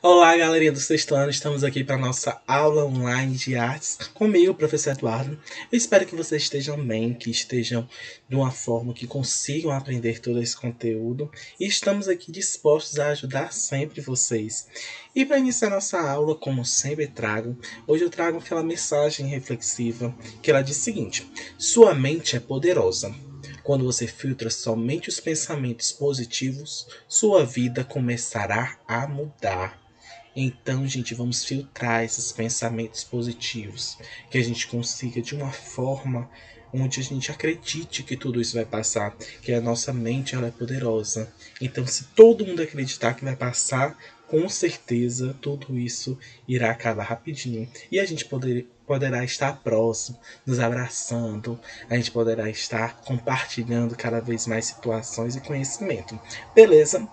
Olá, galerinha do sexto ano, estamos aqui para nossa aula online de artes comigo, professor Eduardo. Eu espero que vocês estejam bem, que estejam de uma forma que consigam aprender todo esse conteúdo e estamos aqui dispostos a ajudar sempre vocês. E para iniciar nossa aula, como sempre trago, hoje eu trago aquela mensagem reflexiva que ela diz o seguinte: sua mente é poderosa. Quando você filtra somente os pensamentos positivos, sua vida começará a mudar. Então, gente, vamos filtrar esses pensamentos positivos, que a gente consiga de uma forma onde a gente acredite que tudo isso vai passar, que a nossa mente ela é poderosa. Então, se todo mundo acreditar que vai passar, com certeza tudo isso irá acabar rapidinho e a gente poderá estar próximo, nos abraçando, a gente poderá estar compartilhando cada vez mais situações e conhecimento. Beleza?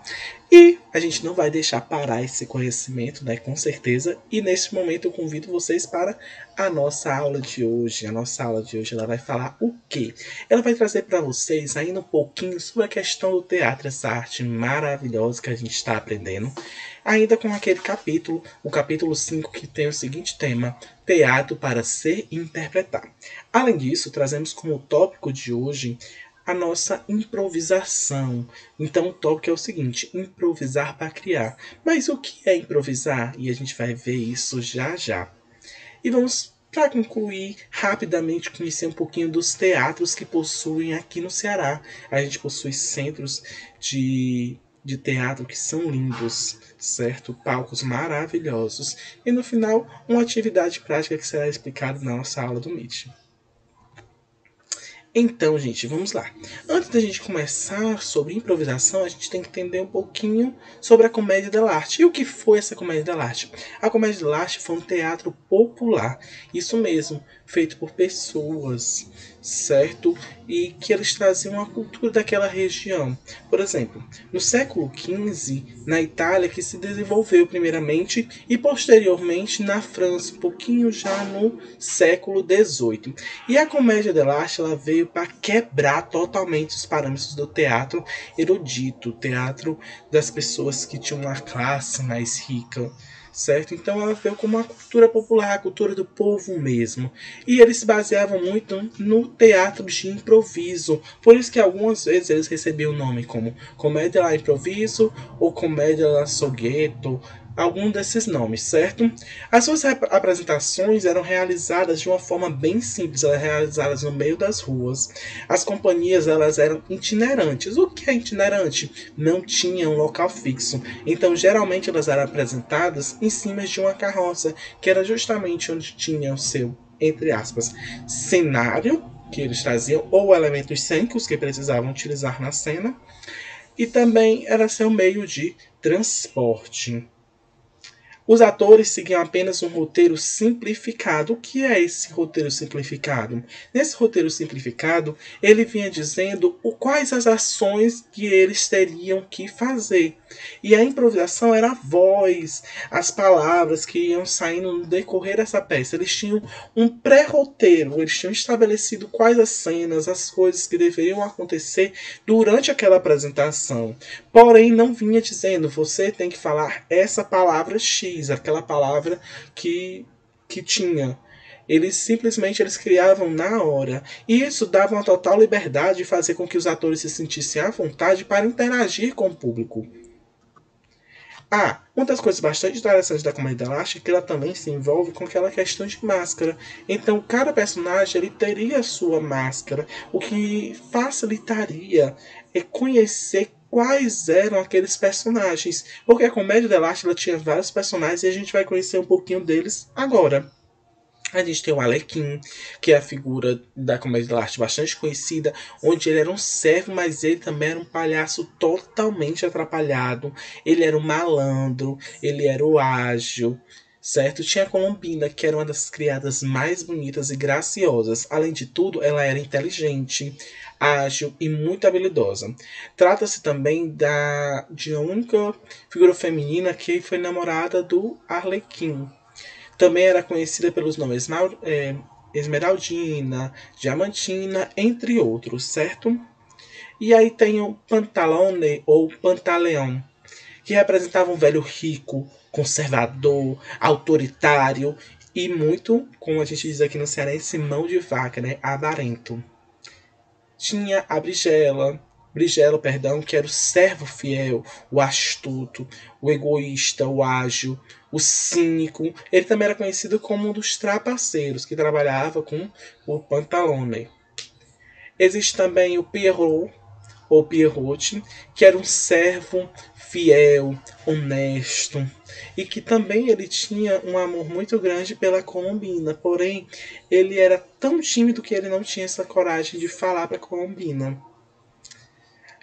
E a gente não vai deixar parar esse conhecimento, né? Com certeza. E neste momento eu convido vocês para a nossa aula de hoje. A nossa aula de hoje ela vai falar o quê? Ela vai trazer para vocês ainda um pouquinho sobre a questão do teatro, essa arte maravilhosa que a gente está aprendendo. Ainda com aquele capítulo, o capítulo 5, que tem o seguinte tema: teatro para ser e interpretar. Além disso, trazemos como tópico de hoje a nossa improvisação. Então o tópico é o seguinte: improvisar para criar. Mas o que é improvisar? E a gente vai ver isso já já. E vamos, para concluir, rapidamente conhecer um pouquinho dos teatros que possuem aqui no Ceará. A gente possui centros de teatro que são lindos, certo? Palcos maravilhosos. E no final, uma atividade prática que será explicada na nossa aula do Meet. Então, gente, vamos lá. Antes da gente começar sobre improvisação, a gente tem que entender um pouquinho sobre a comédia dell'arte. E o que foi essa comédia dell'arte? A comédia dell'arte foi um teatro popular, isso mesmo, feito por pessoas, certo? E que eles traziam a cultura daquela região. Por exemplo, no século XV, na Itália, que se desenvolveu primeiramente, e posteriormente na França, um pouquinho já no século XVIII. E a comédia dell'arte ela veio para quebrar totalmente os parâmetros do teatro erudito, o teatro das pessoas que tinham uma classe mais rica, certo? Então ela veio como uma cultura popular, a cultura do povo mesmo. E eles se baseavam muito no teatro de improviso. Por isso que algumas vezes eles recebiam o nome como comédia lá improviso ou comédia lá soghetto, algum desses nomes, certo? As suas apresentações eram realizadas de uma forma bem simples, eram realizadas no meio das ruas. As companhias elas eram itinerantes. O que é itinerante? Não tinha um local fixo. Então, geralmente elas eram apresentadas em cima de uma carroça, que era justamente onde tinha o seu, entre aspas, cenário que eles traziam, ou elementos cênicos que precisavam utilizar na cena, e também era seu meio de transporte. Os atores seguiam apenas um roteiro simplificado. O que é esse roteiro simplificado? Nesse roteiro simplificado, ele vinha dizendo quais as ações que eles teriam que fazer. E a improvisação era a voz, as palavras que iam saindo no decorrer dessa peça. Eles tinham um pré-roteiro, eles tinham estabelecido quais as cenas, as coisas que deveriam acontecer durante aquela apresentação. Porém, não vinha dizendo, você tem que falar essa palavra X, aquela palavra que tinha. Eles criavam na hora. E isso dava uma total liberdade de fazer com que os atores se sentissem à vontade para interagir com o público. Uma das coisas bastante interessantes da comédia elástica é que ela também se envolve com aquela questão de máscara. Então, cada personagem ele teria a sua máscara, o que facilitaria conhecer quais eram aqueles personagens. Porque a comédia elástica ela tinha vários personagens e a gente vai conhecer um pouquinho deles agora. A gente tem o Arlequim, que é a figura da comédia da arte bastante conhecida, onde ele era um servo, mas ele também era um palhaço totalmente atrapalhado. Ele era o malandro, ele era o ágil, certo? Tinha a Colombina, que era uma das criadas mais bonitas e graciosas. Além de tudo, ela era inteligente, ágil e muito habilidosa. Trata-se também de uma única figura feminina que foi namorada do Arlequim. Também era conhecida pelos nomes Esmeraldina, Diamantina, entre outros, certo? E aí tem o Pantalone ou Pantaleão, que representava um velho rico, conservador, autoritário e muito, como a gente diz aqui no cearense, mão de vaca, né? Avarento. Tinha a Brigelo, perdão, que era o servo fiel, o astuto, o egoísta, o ágil, o cínico. Ele também era conhecido como um dos trapaceiros, que trabalhava com o Pantalone. Existe também o Pierrot, ou Pierrot, que era um servo fiel, honesto, e que também ele tinha um amor muito grande pela Colombina, porém ele era tão tímido que ele não tinha essa coragem de falar para a Colombina.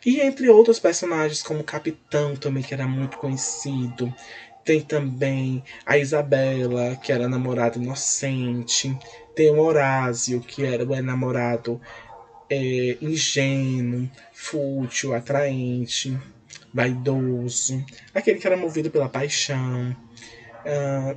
E entre outros personagens, como o Capitão também, que era muito conhecido. Tem também a Isabela, que era namorada inocente. Tem o Horácio, que era o namorado ingênuo, fútil, atraente, vaidoso, aquele que era movido pela paixão.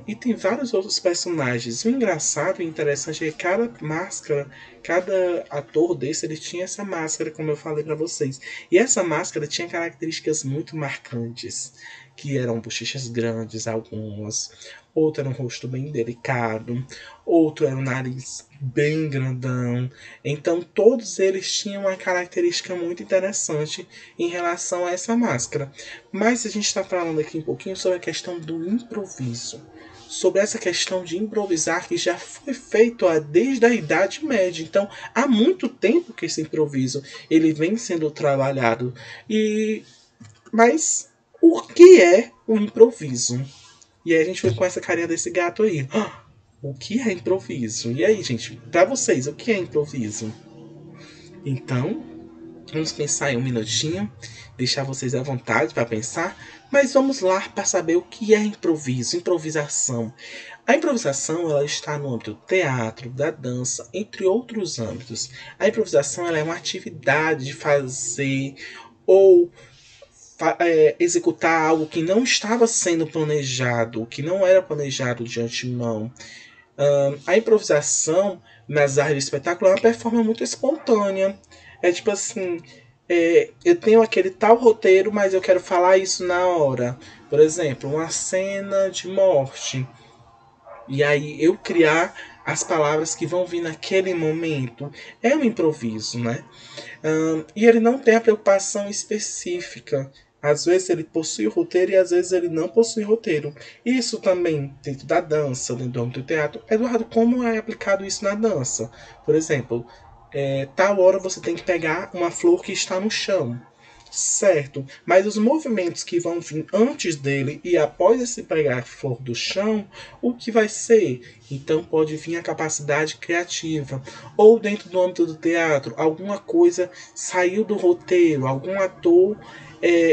E tem vários outros personagens. O engraçado e interessante é que cada máscara, cada ator desse, ele tinha essa máscara, como eu falei para vocês. E essa máscara tinha características muito marcantes, que eram bochechas grandes, algumas. Outro era um rosto bem delicado, outro era um nariz bem grandão. Então todos eles tinham uma característica muito interessante em relação a essa máscara. Mas a gente está falando aqui um pouquinho sobre a questão do improviso. Sobre essa questão de improvisar que já foi feito desde a Idade Média. Então, há muito tempo que esse improviso ele vem sendo trabalhado. Mas o que é o improviso? E aí a gente foi com essa carinha desse gato aí. O que é improviso? E aí, gente, para vocês, o que é improviso? Então, vamos pensar em um minutinho, deixar vocês à vontade para pensar, mas vamos lá para saber o que é improviso, improvisação. A improvisação ela está no âmbito do teatro, da dança, entre outros âmbitos. A improvisação ela é uma atividade de fazer ou executar algo que não estava sendo planejado, que não era planejado de antemão. A improvisação nas artes de espetáculo é uma performance muito espontânea. É tipo assim, eu tenho aquele tal roteiro, mas eu quero falar isso na hora. Por exemplo, uma cena de morte. E aí eu criar as palavras que vão vir naquele momento. É um improviso, né? E ele não tem a preocupação específica. Às vezes ele possui roteiro e às vezes ele não possui roteiro. Isso também dentro da dança, dentro do âmbito do teatro. Eduardo, como é aplicado isso na dança? Por exemplo, tal hora você tem que pegar uma flor que está no chão. Certo, mas os movimentos que vão vir antes dele e após esse pegar a flor do chão, o que vai ser? Então pode vir a capacidade criativa. Ou dentro do âmbito do teatro, alguma coisa saiu do roteiro, algum ator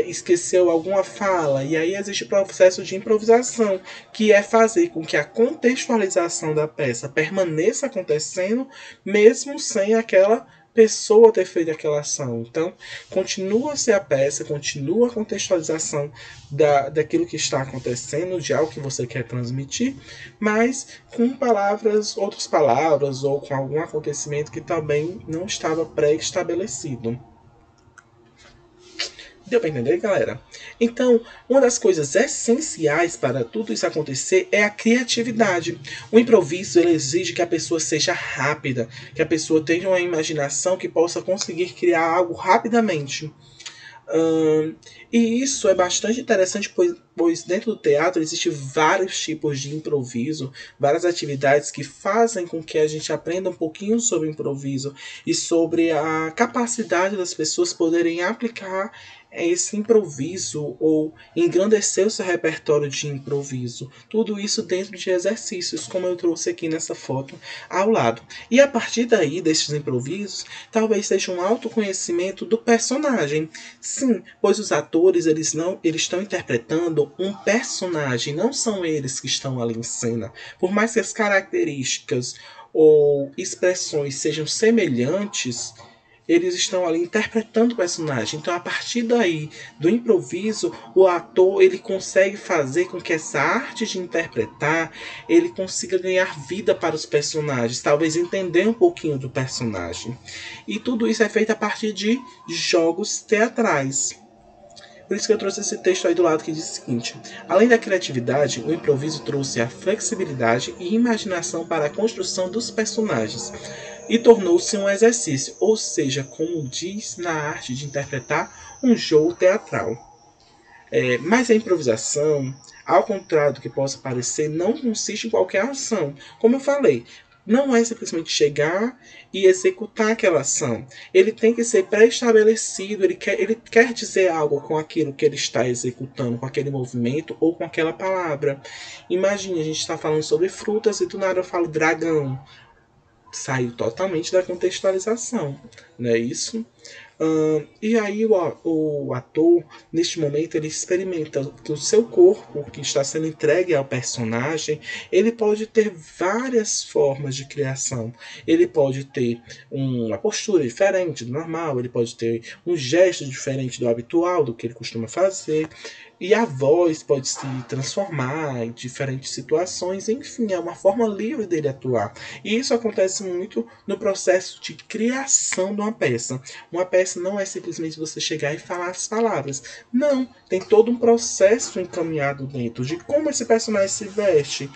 esqueceu alguma fala, e aí existe o processo de improvisação, que é fazer com que a contextualização da peça permaneça acontecendo, mesmo sem aquela pessoa ter feito aquela ação. Então, continua a ser a peça, continua a contextualização daquilo que está acontecendo, de algo que você quer transmitir, mas com palavras, outras palavras, ou com algum acontecimento que também não estava pré-estabelecido. Deu para entender, galera? Então, uma das coisas essenciais para tudo isso acontecer é a criatividade. O improviso ele exige que a pessoa seja rápida, que a pessoa tenha uma imaginação que possa conseguir criar algo rapidamente. E isso é bastante interessante, pois dentro do teatro existem vários tipos de improviso, várias atividades que fazem com que a gente aprenda um pouquinho sobre improviso e sobre a capacidade das pessoas poderem aplicar esse improviso ou engrandecer o seu repertório de improviso. Tudo isso dentro de exercícios, como eu trouxe aqui nessa foto ao lado. E a partir daí, desses improvisos, talvez seja um autoconhecimento do personagem. Sim, pois os atores eles estão interpretando um personagem, não são eles que estão ali em cena. Por mais que as características ou expressões sejam semelhantes, eles estão ali interpretando o personagem. Então, a partir daí, do improviso, o ator ele consegue fazer com que essa arte de interpretar ele consiga ganhar vida para os personagens, talvez entender um pouquinho do personagem. E tudo isso é feito a partir de jogos teatrais. Por isso que eu trouxe esse texto aí do lado que diz o seguinte: além da criatividade, o improviso trouxe a flexibilidade e imaginação para a construção dos personagens e tornou-se um exercício, ou seja, como diz na arte de interpretar um jogo teatral. Mas a improvisação, ao contrário do que possa parecer, não consiste em qualquer ação. Como eu falei, não é simplesmente chegar e executar aquela ação. Ele tem que ser pré-estabelecido, ele quer dizer algo com aquilo que ele está executando, com aquele movimento ou com aquela palavra. Imagine, a gente está falando sobre frutas e do nada eu falo dragão. Saiu totalmente da contextualização, não é isso? E aí o ator, neste momento, ele experimenta que o seu corpo, que está sendo entregue ao personagem, ele pode ter várias formas de criação. Ele pode ter uma postura diferente do normal, ele pode ter um gesto diferente do habitual, do que ele costuma fazer. E a voz pode se transformar em diferentes situações, enfim, é uma forma livre dele atuar. E isso acontece muito no processo de criação de uma peça. Uma peça não é simplesmente você chegar e falar as palavras. Não, tem todo um processo encaminhado dentro de como esse personagem se veste,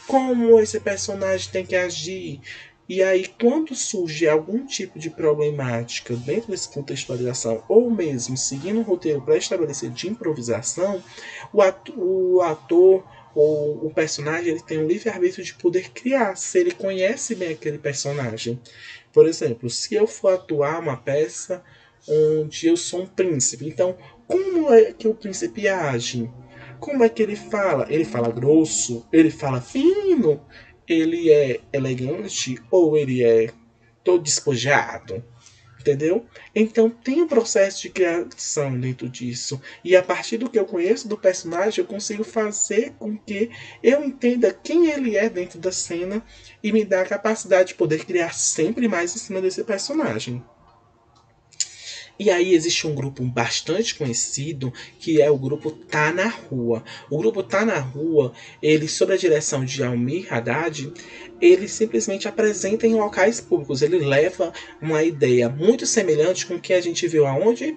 como esse personagem tem que agir. E aí, quando surge algum tipo de problemática dentro dessa contextualização, ou mesmo seguindo um roteiro pré-estabelecido de improvisação, o ator ou o personagem ele tem o livre-arbítrio de poder criar, se ele conhece bem aquele personagem. Por exemplo, se eu for atuar uma peça onde eu sou um príncipe, então como é que o príncipe age? Como é que ele fala? Ele fala grosso? Ele fala fino? Ele é elegante ou ele é todo despojado? Entendeu? Então tem um processo de criação dentro disso. E a partir do que eu conheço do personagem, eu consigo fazer com que eu entenda quem ele é dentro da cena e me dá a capacidade de poder criar sempre mais em cima desse personagem. E aí existe um grupo bastante conhecido que é o grupo Tá na Rua. O grupo Tá na Rua, ele sob a direção de Almir Haddad, ele simplesmente apresenta em locais públicos. Ele leva uma ideia muito semelhante com o que a gente viu aonde?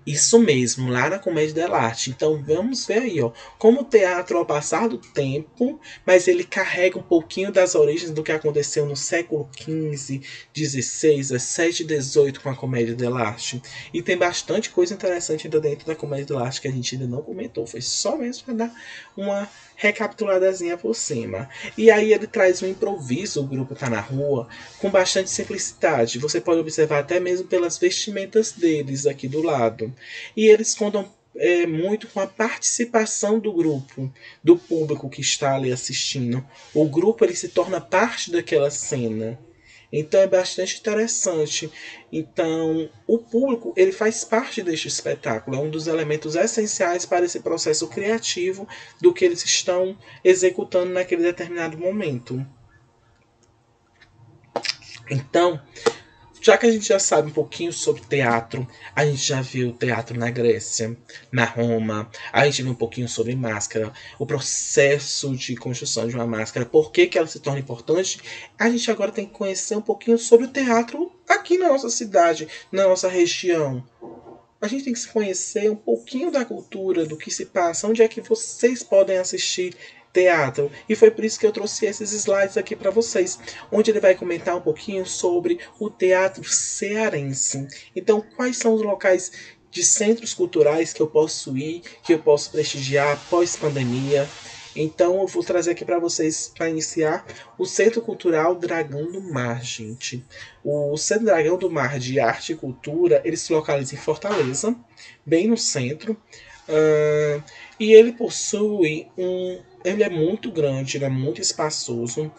Isso mesmo, lá na Comédia dell'Arte. Então vamos ver aí, ó, como o teatro ao passar do tempo, mas ele carrega um pouquinho das origens do que aconteceu no século XV, XVI, XVII e XVIII com a Comédia dell'Arte. E tem bastante coisa interessante ainda dentro da Comédia dell'Arte que a gente ainda não comentou. Foi só mesmo para dar uma recapituladazinha por cima. E aí ele traz um improviso, o grupo Tá na Rua, com bastante simplicidade. Você pode observar até mesmo pelas vestimentas deles aqui do lado. E eles contam muito com a participação do grupo, do público que está ali assistindo. O grupo ele se torna parte daquela cena. Então é bastante interessante. Então, o público ele faz parte deste espetáculo, é um dos elementos essenciais para esse processo criativo do que eles estão executando naquele determinado momento. Então, já que a gente já sabe um pouquinho sobre teatro, a gente já viu teatro na Grécia, na Roma, a gente viu um pouquinho sobre máscara, o processo de construção de uma máscara, por que, que ela se torna importante, a gente agora tem que conhecer um pouquinho sobre o teatro aqui na nossa cidade, na nossa região. A gente tem que se conhecer um pouquinho da cultura, do que se passa, onde é que vocês podem assistir teatro. E foi por isso que eu trouxe esses slides aqui para vocês, onde ele vai comentar um pouquinho sobre o teatro cearense. Então, quais são os locais de centros culturais que eu posso ir, que eu posso prestigiar pós-pandemia. Então, eu vou trazer aqui para vocês, para iniciar, o Centro Cultural Dragão do Mar, gente. O Centro Dragão do Mar de Arte e Cultura, ele se localiza em Fortaleza, bem no centro. E ele possui um. Ele é muito grande, ele é muito espaçoso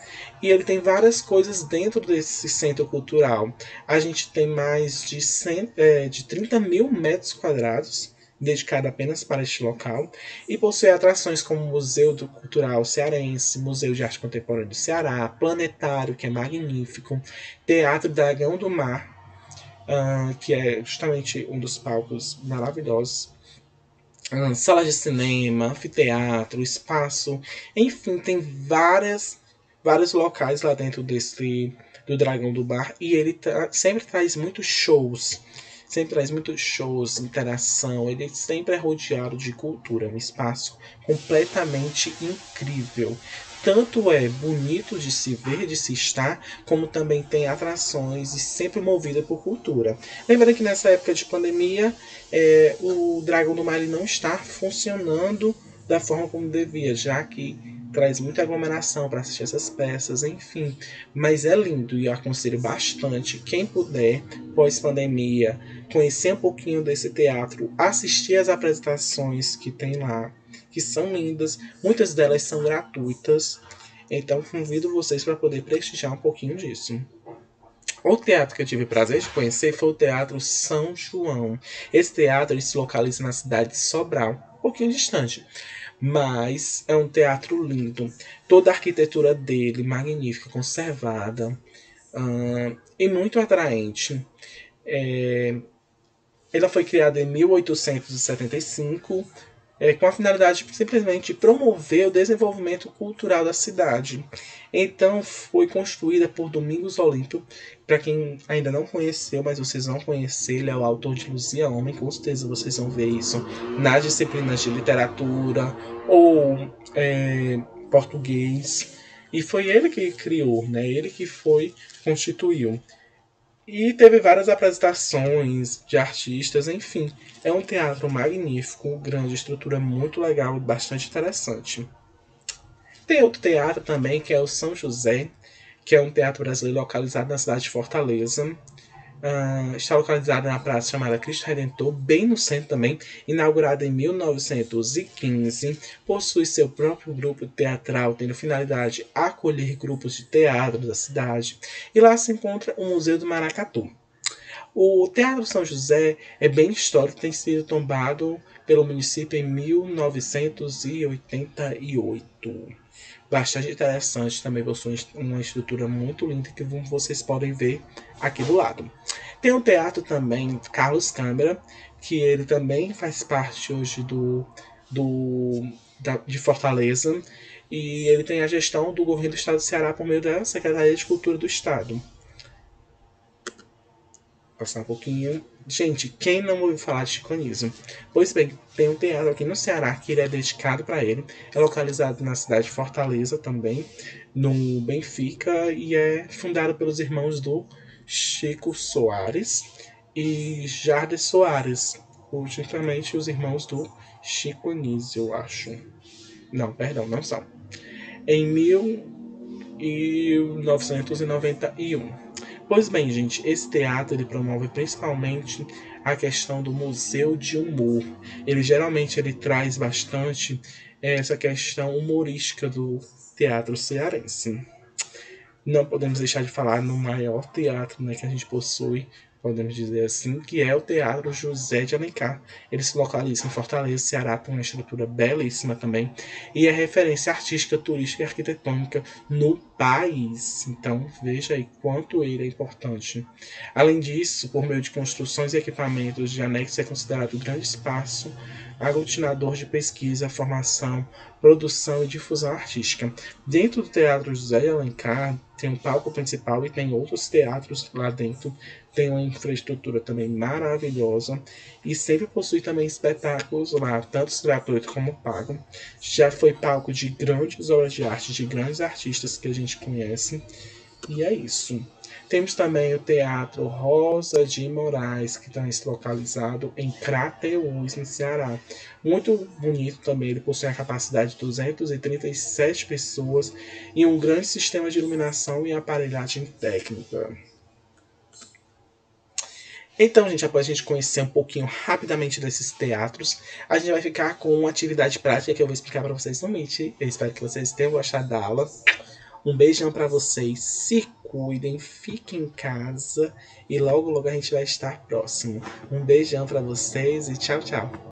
e ele tem várias coisas dentro desse centro cultural. A gente tem mais de 30 mil metros quadrados dedicado apenas para este local e possui atrações como o Museu do Cultural Cearense, Museu de Arte Contemporânea do Ceará, Planetário, que é magnífico, Teatro Dragão do Mar, que é justamente um dos palcos maravilhosos, salas de cinema, anfiteatro, espaço, enfim, tem vários locais lá dentro do Dragão do Mar e ele sempre traz muitos shows. sempre traz muitos shows, interação, ele sempre é rodeado de cultura, é um espaço completamente incrível. Tanto é bonito de se ver, de se estar, como também tem atrações e sempre movida por cultura. Lembrando que nessa época de pandemia, o Dragão do Mar não está funcionando da forma como devia, já que traz muita aglomeração para assistir essas peças, enfim. Mas é lindo e eu aconselho bastante quem puder, pós-pandemia, conhecer um pouquinho desse teatro, assistir as apresentações que tem lá, que são lindas, muitas delas são gratuitas. Então convido vocês para poder prestigiar um pouquinho disso. O teatro que eu tive o prazer de conhecer foi o Teatro São João. Esse teatro ele se localiza na cidade de Sobral, um pouquinho distante. Mas é um teatro lindo. Toda a arquitetura dele, magnífica, conservada e muito atraente. Ela foi criada em 1875 com a finalidade de simplesmente promover o desenvolvimento cultural da cidade. Então foi construída por Domingos Olímpio. Para quem ainda não conheceu, mas vocês vão conhecer, ele é o autor de Luzia Homem, com certeza vocês vão ver isso nas disciplinas de literatura ou português. E foi ele que criou, né? Ele que constituiu. E teve várias apresentações de artistas, enfim. É um teatro magnífico, grande, estrutura muito legal e bastante interessante. Tem outro teatro também, que é o São José, que é um teatro brasileiro localizado na cidade de Fortaleza. Está localizado na praça chamada Cristo Redentor, bem no centro também, inaugurada em 1915, possui seu próprio grupo teatral, tendo finalidade acolher grupos de teatro da cidade, e lá se encontra o Museu do Maracatu. O Teatro São José é bem histórico, tem sido tombado pelo município em 1988. Bastante interessante, também possui uma estrutura muito linda que vocês podem ver aqui do lado. Tem um teatro também, Carlos Câmara, que ele também faz parte hoje de Fortaleza, e ele tem a gestão do governo do estado do Ceará por meio da Secretaria de Cultura do Estado. Passar um pouquinho. Gente, quem não ouviu falar de Chico Anísio? Pois bem, tem um teatro aqui no Ceará que ele é dedicado para ele. É localizado na cidade de Fortaleza também, no Benfica, e é fundado pelos irmãos do Chico Soares e Jardes Soares, justamente os irmãos do Chico Anísio, eu acho. Não, perdão, não são. Em 1991. Pois bem, gente, esse teatro ele promove principalmente a questão do museu de humor. Ele traz bastante essa questão humorística do teatro cearense. Não podemos deixar de falar no maior teatro, né, que a gente possui, podemos dizer assim, que é o Teatro José de Alencar. Ele se localiza em Fortaleza, Ceará, tem uma estrutura belíssima também, e é referência artística, turística e arquitetônica no país. Então veja aí quanto ele é importante. Além disso, por meio de construções e equipamentos de anexo, é considerado um grande espaço aglutinador de pesquisa, formação, produção e difusão artística. Dentro do Teatro José de Alencar tem um palco principal e tem outros teatros lá dentro. Tem uma infraestrutura também maravilhosa e sempre possui também espetáculos lá, tanto gratuitos como pagos. Já foi palco de grandes obras de arte, de grandes artistas que a gente conhece. E é isso. Temos também o Teatro Rosa de Moraes, que está localizado em Crateús, no Ceará. Muito bonito também, ele possui a capacidade de 237 pessoas e um grande sistema de iluminação e aparelhagem técnica. Então, gente, após a gente conhecer um pouquinho rapidamente desses teatros, a gente vai ficar com uma atividade prática que eu vou explicar para vocês no Meet. Eu espero que vocês tenham gostado da aula. Um beijão para vocês, se cuidem, fiquem em casa e logo logo a gente vai estar próximo. Um beijão para vocês e tchau, tchau.